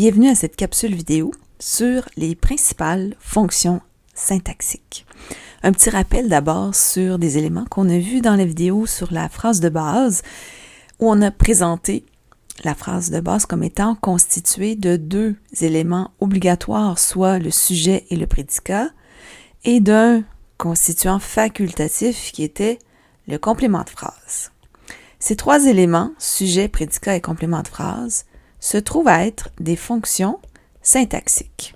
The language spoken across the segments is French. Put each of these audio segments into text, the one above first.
Bienvenue à cette capsule vidéo sur les principales fonctions syntaxiques. Un petit rappel d'abord sur des éléments qu'on a vus dans la vidéo sur la phrase de base, où on a présenté la phrase de base comme étant constituée de deux éléments obligatoires, soit le sujet et le prédicat, et d'un constituant facultatif qui était le complément de phrase. Ces trois éléments, sujet, prédicat et complément de phrase, se trouvent à être des fonctions syntaxiques.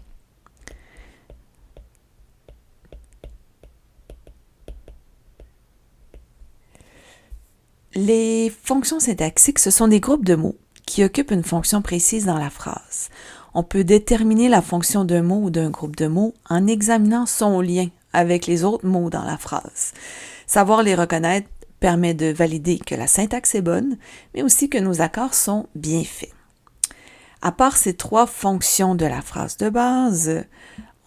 Les fonctions syntaxiques, ce sont des groupes de mots qui occupent une fonction précise dans la phrase. On peut déterminer la fonction d'un mot ou d'un groupe de mots en examinant son lien avec les autres mots dans la phrase. Savoir les reconnaître permet de valider que la syntaxe est bonne, mais aussi que nos accords sont bien faits. À part ces trois fonctions de la phrase de base,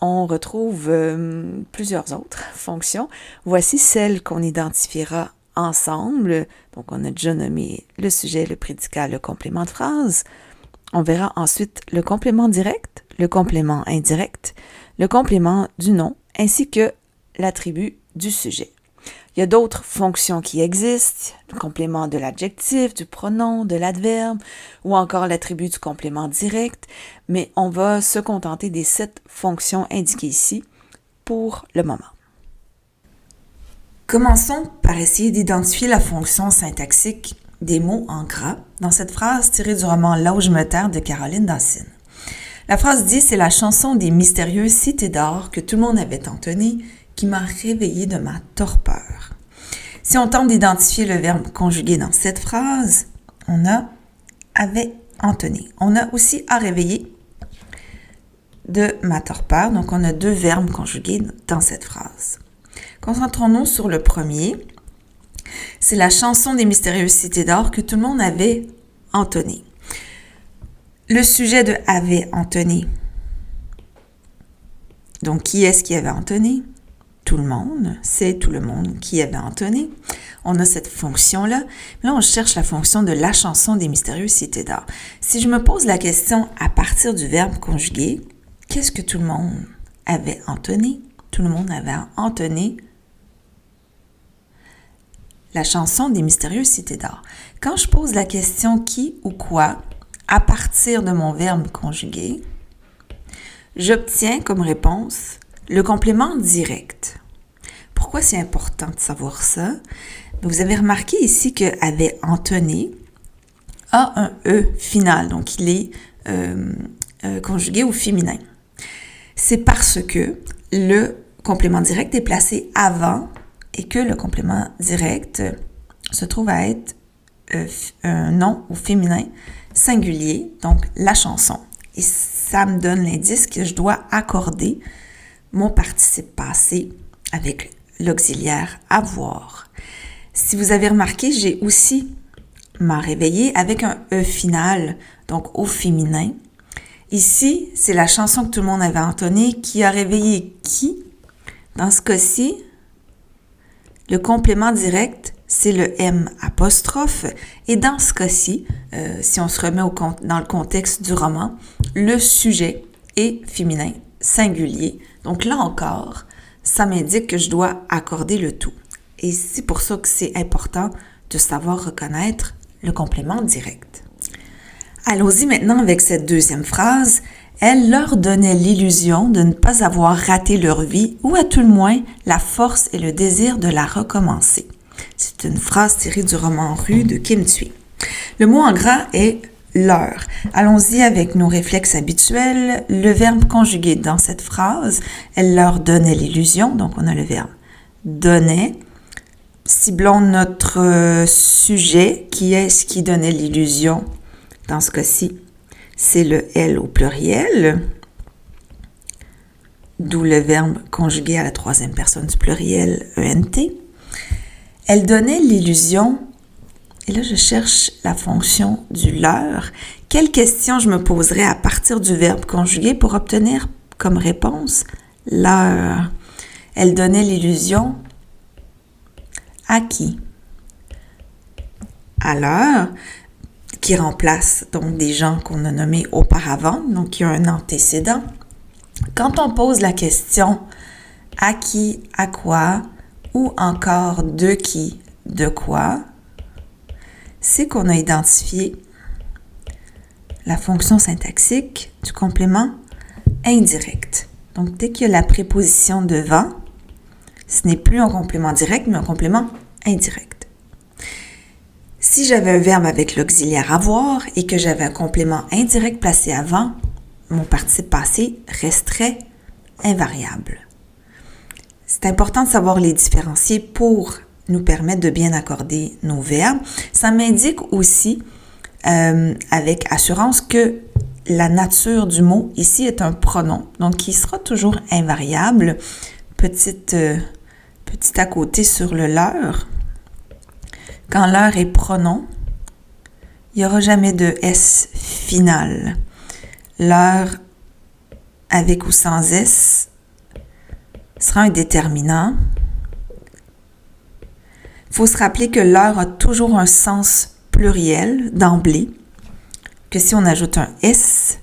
on retrouve plusieurs autres fonctions. Voici celles qu'on identifiera ensemble. Donc, on a déjà nommé le sujet, le prédicat, le complément de phrase. On verra ensuite le complément direct, le complément indirect, le complément du nom, ainsi que l'attribut du sujet. Il y a d'autres fonctions qui existent, le complément de l'adjectif, du pronom, de l'adverbe ou encore l'attribut du complément direct, mais on va se contenter des 7 fonctions indiquées ici pour le moment. Commençons par essayer d'identifier la fonction syntaxique des mots en gras dans cette phrase tirée du roman Là où je me terre de Caroline Dacine. La phrase dit « C'est la chanson des mystérieuses cités d'or que tout le monde avait entonnée qui m'a réveillée de ma torpeur. » Si on tente d'identifier le verbe conjugué dans cette phrase, on a « avait entonné ». On a aussi « à réveiller » de ma torpeur. Donc, on a deux verbes conjugués dans cette phrase. Concentrons-nous sur le premier. C'est la chanson des mystérieuses cités d'or que tout le monde avait entonnée. Le sujet de « avait entonné ». Donc, qui est-ce qui avait entonné? Tout le monde, c'est tout le monde qui avait entonné. On a cette fonction-là. Mais là, on cherche la fonction de la chanson des mystérieuses cités d'or. Si je me pose la question à partir du verbe conjugué, qu'est-ce que tout le monde avait entonné? Tout le monde avait entonné la chanson des mystérieuses cités d'or. Quand je pose la question qui ou quoi à partir de mon verbe conjugué, j'obtiens comme réponse le complément direct. Pourquoi c'est important de savoir ça? Vous avez remarqué ici que « avait entonné » a un « e » final, donc il est conjugué au féminin. C'est parce que le complément direct est placé avant et que le complément direct se trouve à être un nom au féminin singulier, donc la chanson. Et ça me donne l'indice que je dois accorder mon participe passé avec l'auxiliaire avoir. Si vous avez remarqué, j'ai aussi m'a réveillé avec un E final, donc au féminin. Ici, c'est la chanson que tout le monde avait entonnée qui a réveillé qui? Dans ce cas-ci, le complément direct, c'est le M apostrophe. Et dans ce cas-ci, si on se remet dans le contexte du roman, le sujet est féminin, singulier. Donc là encore, ça m'indique que je dois accorder le tout. Et c'est pour ça que c'est important de savoir reconnaître le complément direct. Allons-y maintenant avec cette deuxième phrase. Elle leur donnait l'illusion de ne pas avoir raté leur vie ou à tout le moins la force et le désir de la recommencer. C'est une phrase tirée du roman Rue de Kim Thuy. Le mot en gras est leur. Allons-y avec nos réflexes habituels. Le verbe conjugué dans cette phrase, elle leur donnait l'illusion, donc on a le verbe donnait. Ciblons notre sujet, qui est ce qui donnait l'illusion. Dans ce cas-ci, c'est le elle au pluriel, d'où le verbe conjugué à la troisième personne du pluriel, ENT. Elle donnait l'illusion. Et là, je cherche la fonction du leur. Quelle question je me poserais à partir du verbe conjugué pour obtenir comme réponse leur? Elle donnait l'illusion à qui? À leur. qui remplace donc des gens qu'on a nommés auparavant, donc il y a un antécédent. Quand on pose la question à qui, à quoi, ou encore de qui, de quoi, c'est qu'on a identifié la fonction syntaxique du complément indirect. Donc, dès qu'il y a la préposition devant, ce n'est plus un complément direct, mais un complément indirect. Si j'avais un verbe avec l'auxiliaire avoir et que j'avais un complément indirect placé avant, mon participe passé resterait invariable. C'est important de savoir les différencier pour nous permettre de bien accorder nos verbes. Ça m'indique aussi avec assurance que la nature du mot ici est un pronom, donc qui sera toujours invariable. Petit à côté sur le leur. Quand leur est pronom, il n'y aura jamais de S final. Leur avec ou sans S sera un déterminant. Il faut se rappeler que leur a toujours un sens pluriel d'emblée, que si on ajoute un S,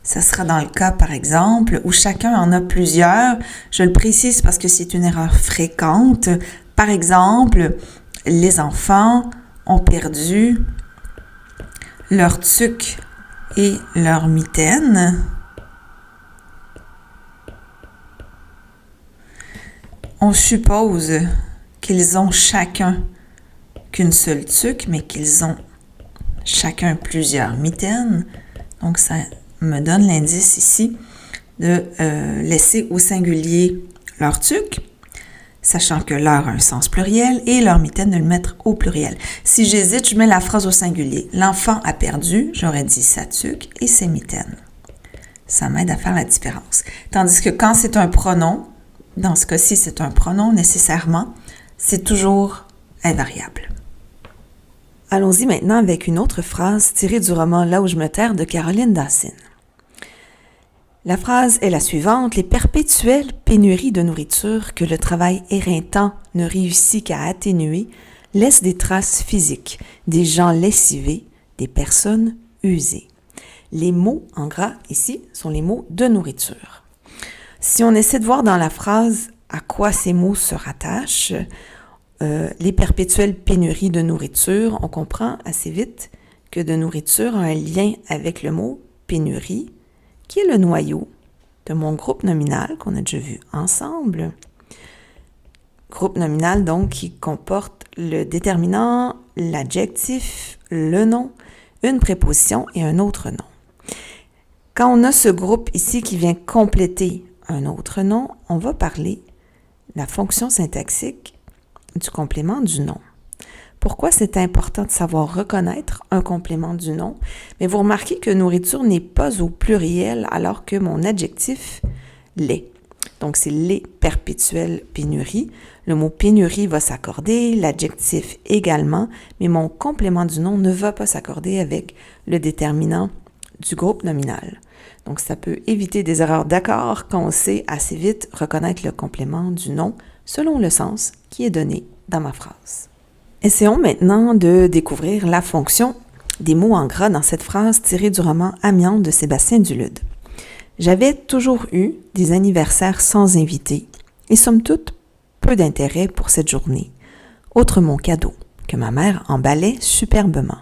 ça sera dans le cas, par exemple, où chacun en a plusieurs. Je le précise parce que c'est une erreur fréquente. Par exemple, les enfants ont perdu leur tuque et leur mitaine. On suppose qu'ils ont chacun qu'une seule tuque, mais qu'ils ont chacun plusieurs mitaines. Donc, ça me donne l'indice ici de laisser au singulier leur tuque, sachant que leur a un sens pluriel et leur mitaine de le mettre au pluriel. Si j'hésite, je mets la phrase au singulier. L'enfant a perdu, j'aurais dit sa tuque et ses mitaines. Ça m'aide à faire la différence. Tandis que quand c'est un pronom, dans ce cas-ci, c'est un pronom nécessairement, c'est toujours invariable. Allons-y maintenant avec une autre phrase tirée du roman Là où je me terre de Caroline Dacine. La phrase est la suivante: les perpétuelles pénuries de nourriture que le travail éreintant ne réussit qu'à atténuer laissent des traces physiques, des gens lessivés, des personnes usées. Les mots en gras ici sont les mots de nourriture. Si on essaie de voir dans la phrase à quoi ces mots se rattachent, les perpétuelles pénuries de nourriture, on comprend assez vite que de nourriture a un lien avec le mot pénurie, qui est le noyau de mon groupe nominal qu'on a déjà vu ensemble. Groupe nominal donc qui comporte le déterminant, l'adjectif, le nom, une préposition et un autre nom. Quand on a ce groupe ici qui vient compléter un autre nom, on va parler de la fonction syntaxique du complément du nom. Pourquoi c'est important de savoir reconnaître un complément du nom? Mais vous remarquez que nourriture n'est pas au pluriel alors que mon adjectif l'est. Donc, c'est les perpétuelles pénuries. Le mot pénurie va s'accorder, l'adjectif également, mais mon complément du nom ne va pas s'accorder avec le déterminant du groupe nominal. Donc, ça peut éviter des erreurs d'accord quand on sait assez vite reconnaître le complément du nom selon le sens qui est donné dans ma phrase. Essayons maintenant de découvrir la fonction des mots en gras dans cette phrase tirée du roman Amiante de Sébastien Dulude. J'avais toujours eu des anniversaires sans invités et somme toute peu d'intérêt pour cette journée. Autre mon cadeau, que ma mère emballait superbement.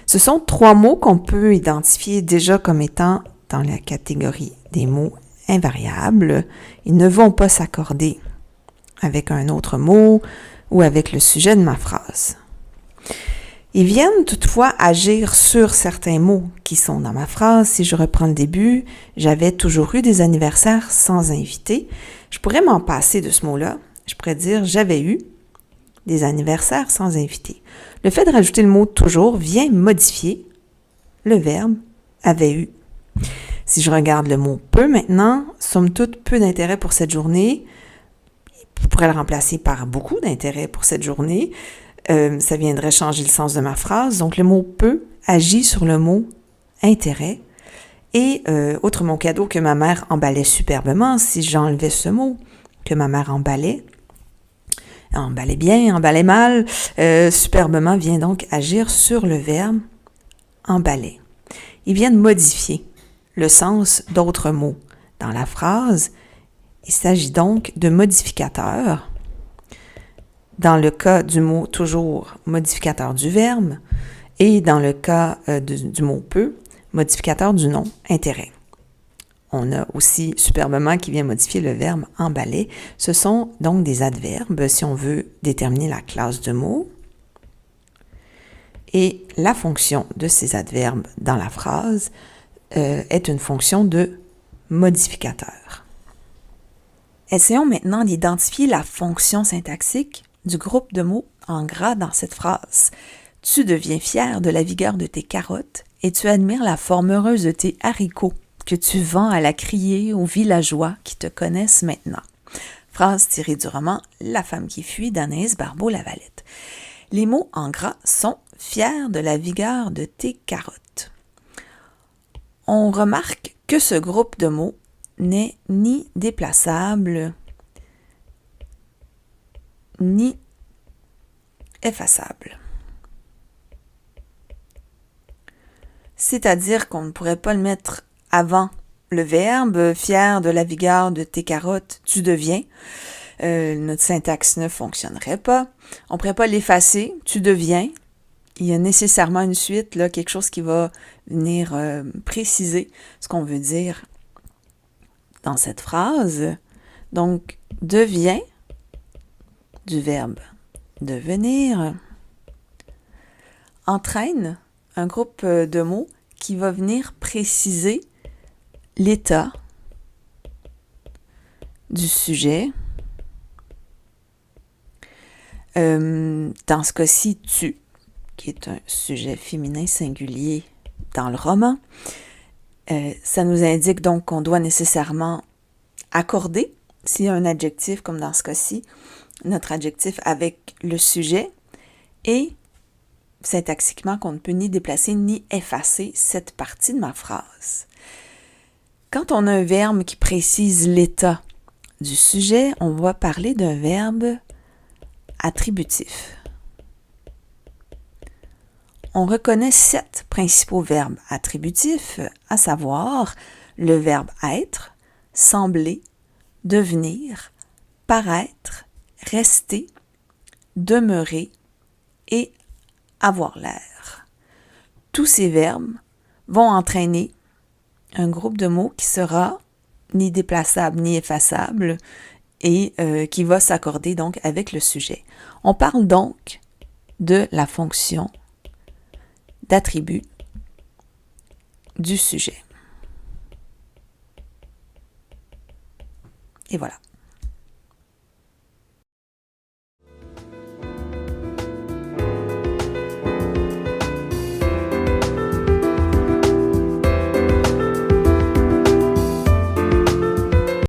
Ce sont 3 mots qu'on peut identifier déjà comme étant dans la catégorie des mots invariables. Ils ne vont pas s'accorder avec un autre mot ou avec le sujet de ma phrase. Ils viennent toutefois agir sur certains mots qui sont dans ma phrase. Si je reprends le début, j'avais toujours eu des anniversaires sans invité. Je pourrais m'en passer de ce mot-là. Je pourrais dire j'avais eu des anniversaires sans invité. Le fait de rajouter le mot toujours vient modifier le verbe avait eu. Si je regarde le mot peu maintenant, somme toute peu d'intérêt pour cette journée. Je pourrais le remplacer par beaucoup d'intérêt pour cette journée. Ça viendrait changer le sens de ma phrase. Donc, le mot peu agit sur le mot intérêt. Et autre mon cadeau que ma mère emballait superbement, si j'enlevais ce mot, que ma mère emballait, emballer bien, emballer mal, superbement vient donc agir sur le verbe emballer. Ils viennent modifier le sens d'autres mots. Dans la phrase, il s'agit donc de modificateurs. Dans le cas du mot toujours, modificateur du verbe, et dans le cas du mot peut, modificateur du nom, intérêt. On a aussi superbement qui vient modifier le verbe emballer. Ce sont donc des adverbes si on veut déterminer la classe de mots. Et la fonction de ces adverbes dans la phrase est une fonction de modificateur. Essayons maintenant d'identifier la fonction syntaxique du groupe de mots en gras dans cette phrase. Tu deviens fier de la vigueur de tes carottes et tu admires la forme heureuse de tes haricots que tu vends à la criée aux villageois qui te connaissent maintenant. Phrase tirée du roman La femme qui fuit d'Anaïs Barbeau-Lavalette. Les mots en gras sont « fier de la vigueur de tes carottes ». On remarque que ce groupe de mots n'est ni déplaçable, ni effaçable. C'est-à-dire qu'on ne pourrait pas le mettre avant le verbe « fier de la vigueur de tes carottes, tu deviens ». Notre syntaxe ne fonctionnerait pas. On ne pourrait pas l'effacer, tu deviens. Il y a nécessairement une suite, là, quelque chose qui va venir préciser ce qu'on veut dire dans cette phrase. Donc, devient du verbe devenir entraîne un groupe de mots qui va venir préciser l'état du sujet. Dans ce cas-ci, tu, qui est un sujet féminin singulier dans le roman, ça nous indique donc qu'on doit nécessairement accorder, s'il y a un adjectif, comme dans ce cas-ci, notre adjectif avec le sujet, et syntaxiquement qu'on ne peut ni déplacer ni effacer cette partie de ma phrase. Quand on a un verbe qui précise l'état du sujet, on va parler d'un verbe attributif. On reconnaît 7 principaux verbes attributifs, à savoir le verbe être, sembler, devenir, paraître, rester, demeurer et avoir l'air. Tous ces verbes vont entraîner un groupe de mots qui sera ni déplaçable ni effaçable et qui va s'accorder donc avec le sujet. On parle donc de la fonction d'attribut du sujet. Et voilà.